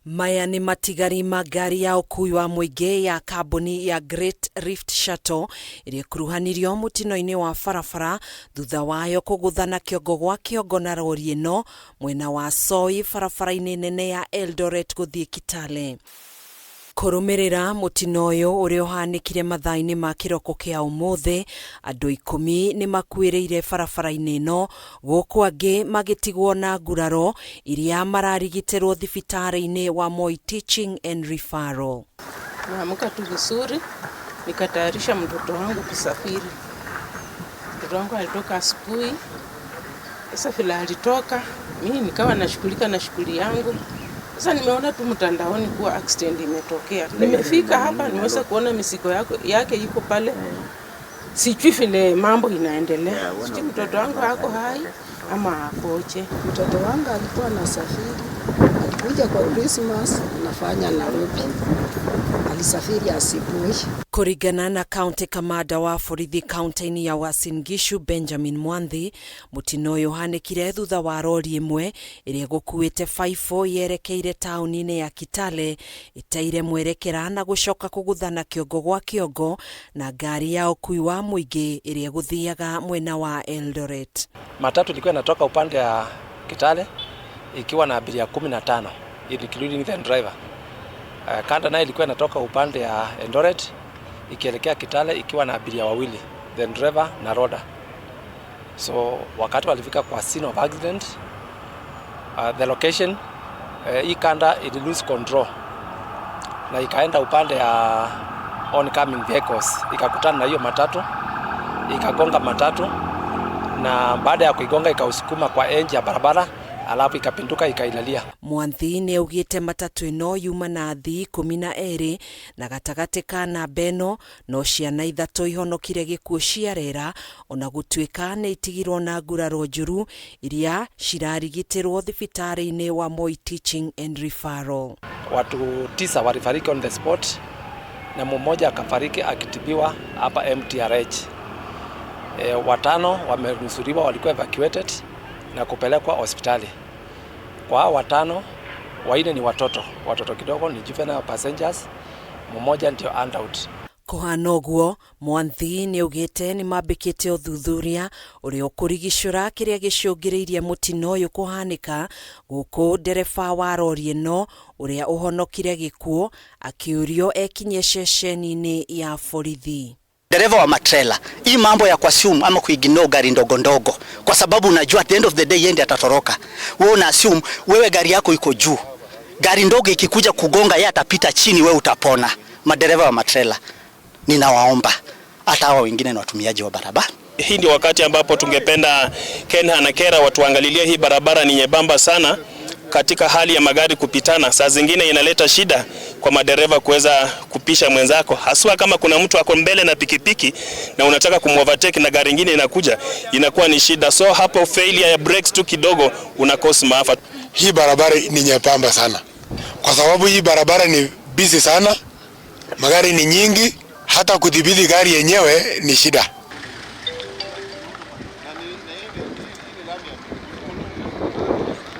Maya ni matigari magari ya ukui wa muingi ya kambuni ya Great Rift Shuttle iria kuruhanirio mutino-ini wa barabara thutha wayo kuguthana kiongo gwa kiongo na rori ino mwena wa Soi barabara-ini nene ya Eldoret guthii Kitale. Kurumirira mutino uyu uria uhanikire mathaa-ini ma kiroko kia umuthi, andu 10 ni makuiriire barabara-ini ino, guku angi magitigwo na nguraro iria mararigitirwo thibitari-ini wa Moi Teaching and Referral. Naamka tu vizuri, nikatayarisha mtoto wangu kusafiri. Mtoto wangu alitoka asubuhi. Sasa vile alitoka, mimi nikawa nashughulika na shughuli yangu. Sasa nimeona tu mtandaoni kuwa accident imetokea. Nimefika hapa nimeweza kuona mizigo yake iko pale. Sijui vile mambo inaendelea. Sijui mtoto wangu ako hai ama akoje. Mtoto wangu alikuwa anasafiri. Alikuja kwa Christmas anafanya Nairobi. Alisafiri asubuhi. Kuringana na county commander wa borithi county-ini ya Uasin Gishu Benjamin Mwanthi, mutino uyu uhanikire thutha wa rori imwe iria gukuite faifo yerekeire tauni-ini ya Kitale itaire mwerekera na gucoka kuguthana kiongo gwa kiongo na ngari ya ukui wa muingi iria guthiaga mwena wa Eldoret. Matatu ilikuwa inatoka upande ya Kitale ikiwa na abiria 15 including the driver. Kanda nayo ilikuwa inatoka upande ya Eldoret ikielekea Kitale ikiwa na abiria wawili, the driver na roda. So wakati walifika kwa scene of accident, the location, hii kanda ili lose control na ikaenda upande ya oncoming vehicles, ikakutana na hiyo matatu, ikagonga matatu, na baada ya kuigonga ikausukuma kwa edge ya barabara, alafu ikapinduka ikailalia. Mwanthi ni ugite matatu ino yuma na athii 12 na gatagati ka namba ino no ciana 3 ihonokire gikuo ciarera, ona gutuika ni itigirwo na nguraro njuru iria cirarigitirwo thibitari-ini wa Moi Teaching and Referral. Watu 9 walifariki on the spot na mmoja akafariki akitibiwa hapa MTRH. 5 wamenusuriwa, walikuwa evacuated na kupelekwa hospitali. Kwa 5, 4 ni watoto kidogo, ni juvenile passengers, mmoja ndio adult. Kuhana uguo, Mwanthi ni ugite ni mambikite uthuthuria uria ukurigicura kiria gicungiriirie mutino uyu kuhanika, guku ndereba wa rori ino uria uhonokire gikuo akiurio ekinye ceceni-ini ya borithi. Dereva wa matrela, hii mambo ya kuassume ama kuignore gari ndogo ndogo, kwa sababu unajua at the end of the day yende atatoroka. Wewe una assume wewe gari yako iko juu, gari ndogo ikikuja kugonga yeye atapita chini, wewe utapona. Madereva wa matrela, ninawaomba hata hao wengine ni watumiaji wa barabara. Hii ndio wakati ambapo tungependa Kenha na Kera watuangalilie hii barabara ni nyembamba sana katika hali ya magari kupitana. Saa zingine inaleta shida kwa madereva kuweza kupisha mwenzako, haswa kama kuna mtu ako mbele na pikipiki na unataka kumovertake na gari nyingine inakuja, inakuwa ni shida. So hapo failure ya brakes tu kidogo unakosa maafa. Hii barabara ni nyembamba sana, kwa sababu hii barabara ni busy sana, magari ni nyingi, hata kudhibiti gari yenyewe ni shida.